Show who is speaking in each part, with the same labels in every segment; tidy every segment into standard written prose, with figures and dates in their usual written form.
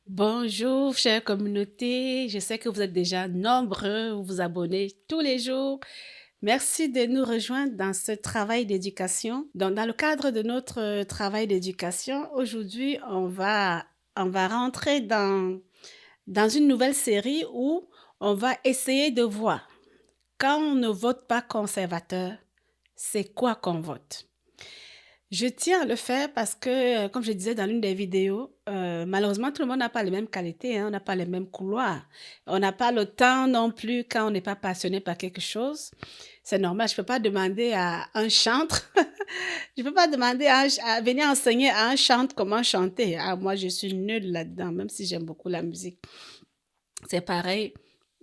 Speaker 1: Bonjour, chère communauté. Je sais que vous êtes déjà nombreux, vous vous abonnez tous les jours. Merci de nous rejoindre dans ce travail d'éducation. Donc, dans le cadre de notre travail d'éducation, aujourd'hui, on va rentrer dans une nouvelle série où on va essayer de voir, quand on ne vote pas conservateur, c'est quoi qu'on vote? Je tiens à le faire parce que, comme je disais dans l'une des vidéos, malheureusement, tout le monde n'a pas les mêmes qualités, hein, on n'a pas les mêmes couloirs. On n'a pas le temps non plus quand on n'est pas passionné par quelque chose. C'est normal, je ne peux pas demander à un chantre, je ne peux pas demander à venir enseigner à un chantre comment chanter. Ah, moi, je suis nulle là-dedans, même si j'aime beaucoup la musique. C'est pareil,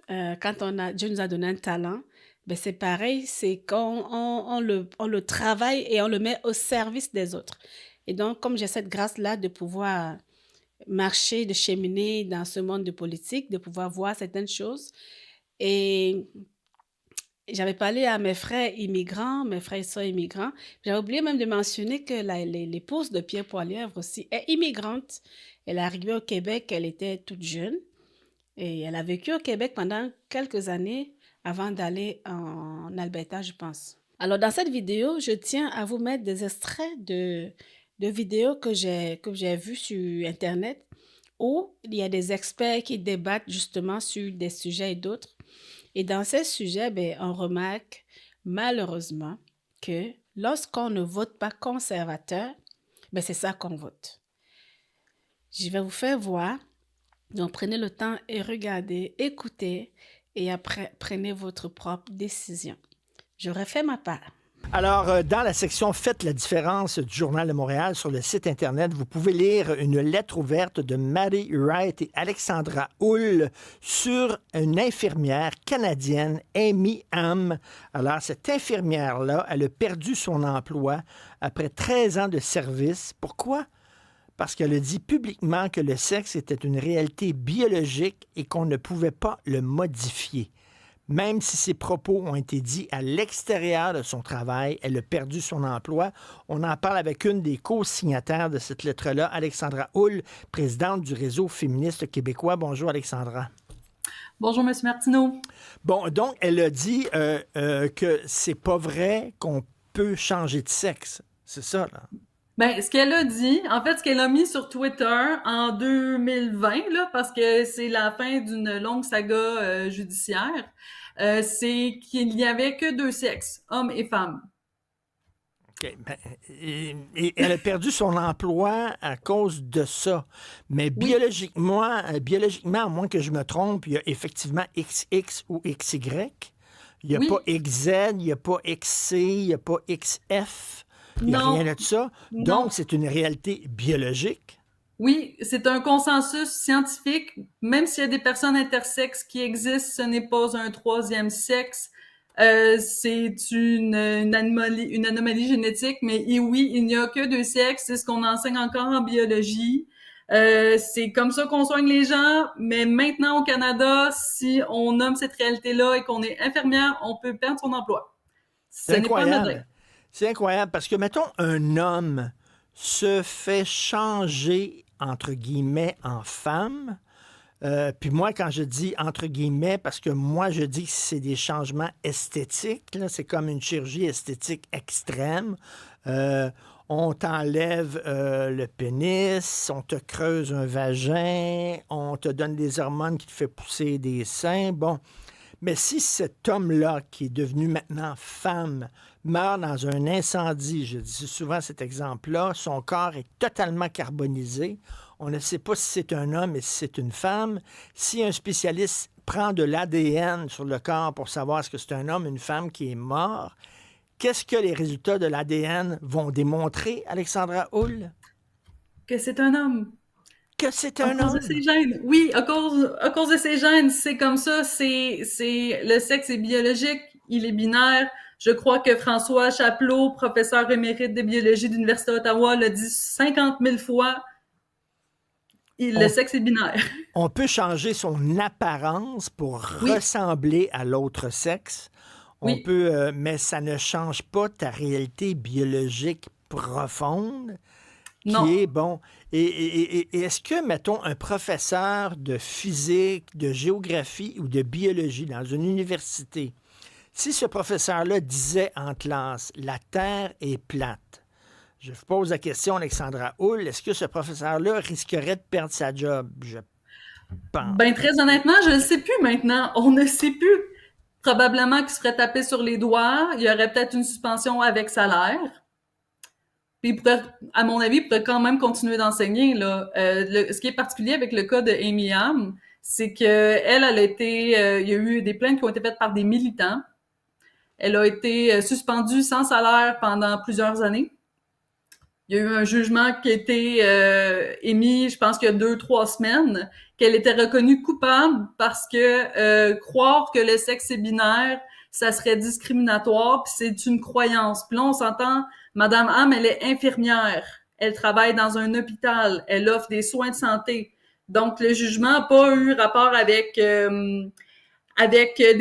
Speaker 1: quand Dieu nous a donné un talent, ben c'est pareil, c'est quand on le travaille et on le met au service des autres. Et donc, comme j'ai cette grâce-là de pouvoir marcher, de cheminer dans ce monde de politique, de pouvoir voir certaines choses. Et j'avais parlé à mes frères immigrants, mes frères et sœurs immigrants. J'avais oublié même de mentionner que l'épouse de Pierre Poilievre aussi est immigrante. Elle est arrivée au Québec, elle était toute jeune. Et elle a vécu au Québec pendant quelques années avant d'aller en Alberta, je pense. Alors, dans cette vidéo, je tiens à vous mettre des extraits de vidéos que j'ai vues sur Internet où il y a des experts qui débattent justement sur des sujets et d'autres. Et dans ces sujets, ben, on remarque malheureusement que lorsqu'on ne vote pas conservateur, ben, c'est ça qu'on vote. Je vais vous faire voir. Donc, prenez le temps et regardez, écoutez, et après, prenez votre propre décision. J'aurais fait ma part.
Speaker 2: Alors, dans la section Faites la différence du Journal de Montréal sur le site Internet, vous pouvez lire une lettre ouverte de Mary Wright et Alexandra Hull sur une infirmière canadienne, Amy Ham. Alors, cette infirmière-là, elle a perdu son emploi après 13 ans de service. Pourquoi? Parce qu'elle a dit publiquement que le sexe était une réalité biologique et qu'on ne pouvait pas le modifier. Même si ses propos ont été dits à l'extérieur de son travail, elle a perdu son emploi. On en parle avec une des co-signataires de cette lettre-là, Alexandra Hull, présidente du Réseau féministe québécois. Bonjour, Alexandra.
Speaker 3: Bonjour, Monsieur Martineau.
Speaker 2: Bon, donc, elle a dit que c'est pas vrai qu'on peut changer de sexe. C'est ça, là.
Speaker 3: Ben, ce qu'elle a dit, en fait, ce qu'elle a mis sur Twitter en 2020, là, parce que c'est la fin d'une longue saga judiciaire, c'est qu'il n'y avait que deux sexes, hommes et femmes.
Speaker 2: OK. Ben, et elle a perdu son emploi à cause de ça. Mais
Speaker 3: Oui,
Speaker 2: biologiquement, à moins que je me trompe, il y a effectivement XX ou XY. Il n'y a pas
Speaker 3: oui,
Speaker 2: XZ, il n'y a pas XC, il n'y a pas XF. Il n'y a rien
Speaker 3: non,
Speaker 2: de ça. Donc,
Speaker 3: non.
Speaker 2: c'est une réalité biologique.
Speaker 3: Oui, c'est un consensus scientifique. Même s'il y a des personnes intersexes qui existent, ce n'est pas un troisième sexe. C'est une anomalie génétique, mais et oui, il n'y a que deux sexes. C'est ce qu'on enseigne encore en biologie. C'est comme ça qu'on soigne les gens, mais maintenant au Canada, si on nomme cette réalité-là et qu'on est infirmière, on peut perdre son emploi. Ce
Speaker 2: C'est
Speaker 3: n'est pas anodin.
Speaker 2: incroyable. C'est incroyable parce que, mettons, un homme se fait changer, entre guillemets, en femme. Puis moi, quand je dis entre guillemets, parce que moi, je dis que c'est des changements esthétiques, là, c'est comme une chirurgie esthétique extrême. Euh, on t'enlève le pénis, on te creuse un vagin, on te donne des hormones qui te fait pousser des seins. Bon, mais si cet homme-là, qui est devenu maintenant femme, meurt dans un incendie, je dis souvent cet exemple-là, son corps est totalement carbonisé. On ne sait pas si c'est un homme et si c'est une femme. Si un spécialiste prend de l'ADN sur le corps pour savoir est-ce que c'est un homme ou une femme qui est mort, qu'est-ce que les résultats de l'ADN vont démontrer, Alexandra Hull?
Speaker 3: Que c'est un homme.
Speaker 2: Que c'est
Speaker 3: À
Speaker 2: un
Speaker 3: cause de ses
Speaker 2: homme.
Speaker 3: gènes. Oui, à cause de ses gènes, c'est comme ça, le sexe est biologique, il est binaire. Je crois que François Chapelot, professeur émérite de biologie de l'Université d'Ottawa, l'a dit 50 000 fois, le
Speaker 2: On
Speaker 3: sexe est binaire.
Speaker 2: On peut changer son apparence pour
Speaker 3: Oui,
Speaker 2: ressembler à l'autre sexe. On
Speaker 3: oui,
Speaker 2: peut, mais ça ne change pas ta réalité biologique profonde.
Speaker 3: Non.
Speaker 2: qui est bon. Et est-ce que, mettons, un professeur de physique, de géographie ou de biologie dans une université, si ce professeur-là disait en classe, la Terre est plate, je vous pose la question, Alexandra Hull, est-ce que ce professeur-là risquerait de perdre sa job? Je pense.
Speaker 3: Ben, très honnêtement, je ne sais plus maintenant. On ne sait plus. Probablement qu'il se ferait taper sur les doigts. Il y aurait peut-être une suspension avec salaire. Puis il pourrait, à mon avis, il pourrait quand même continuer d'enseigner, là. Ce qui est particulier avec le cas de Amy Ham, c'est que elle a été, il y a eu des plaintes qui ont été faites par des militants. Elle a été suspendue sans salaire pendant plusieurs années. Il y a eu un jugement qui a été émis, je pense qu'il y a 2-3 semaines, qu'elle était reconnue coupable parce que croire que le sexe est binaire, ça serait discriminatoire, puis c'est une croyance. Puis là, on s'entend, Madame Ham, elle est infirmière, elle travaille dans un hôpital, elle offre des soins de santé. Donc, le jugement n'a pas eu rapport avec des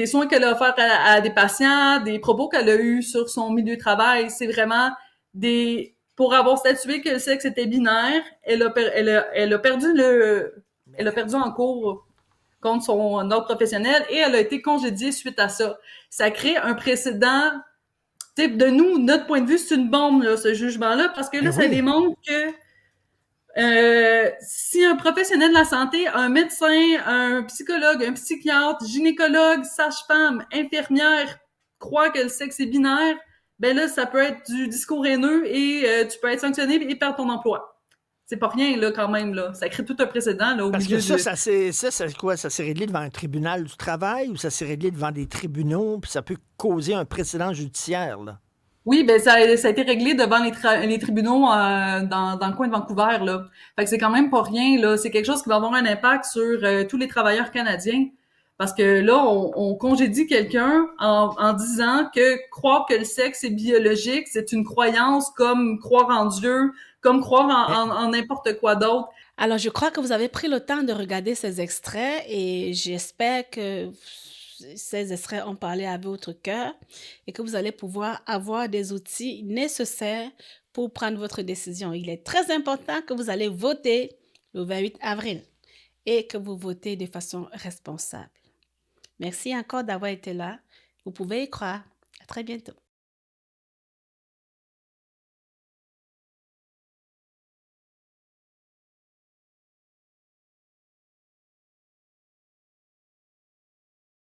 Speaker 3: soins qu'elle a offerts à des patients, des propos qu'elle a eus sur son milieu de travail. C'est vraiment des... Pour avoir statué que le sexe était binaire, elle a perdu en cours contre son ordre professionnel et elle a été congédiée suite à ça. Ça crée un précédent. De nous, notre point de vue, c'est une bombe, là, ce jugement-là, parce que là,
Speaker 2: Ben
Speaker 3: ça
Speaker 2: oui.
Speaker 3: démontre que si un professionnel de la santé, un médecin, un psychologue, un psychiatre, gynécologue, sage-femme, infirmière, croit que le sexe est binaire, ben là, ça peut être du discours haineux et tu peux être sanctionné et perdre ton emploi. C'est pas rien, là, quand même, là. Ça crée tout un précédent, là, au
Speaker 2: Parce que
Speaker 3: milieu de...
Speaker 2: c'est quoi? Ça s'est réglé devant un tribunal du travail ou ça s'est réglé devant des tribunaux, puis ça peut causer un précédent judiciaire, là?
Speaker 3: Oui, ben ça a été réglé devant les tribunaux dans le coin de Vancouver, là. Fait que c'est quand même pas rien, là. C'est quelque chose qui va avoir un impact sur tous les travailleurs canadiens. Parce que là, on congédie quelqu'un en disant que croire que le sexe est biologique, c'est une croyance comme croire en Dieu, comme croire
Speaker 2: Mais
Speaker 3: en n'importe quoi d'autre.
Speaker 1: Alors, je crois que vous avez pris le temps de regarder ces extraits et j'espère que ces extraits ont parlé à votre cœur et que vous allez pouvoir avoir des outils nécessaires pour prendre votre décision. Il est très important que vous allez voter le 28 avril et que vous votez de façon responsable. Merci encore d'avoir été là. Vous pouvez y croire. À très bientôt.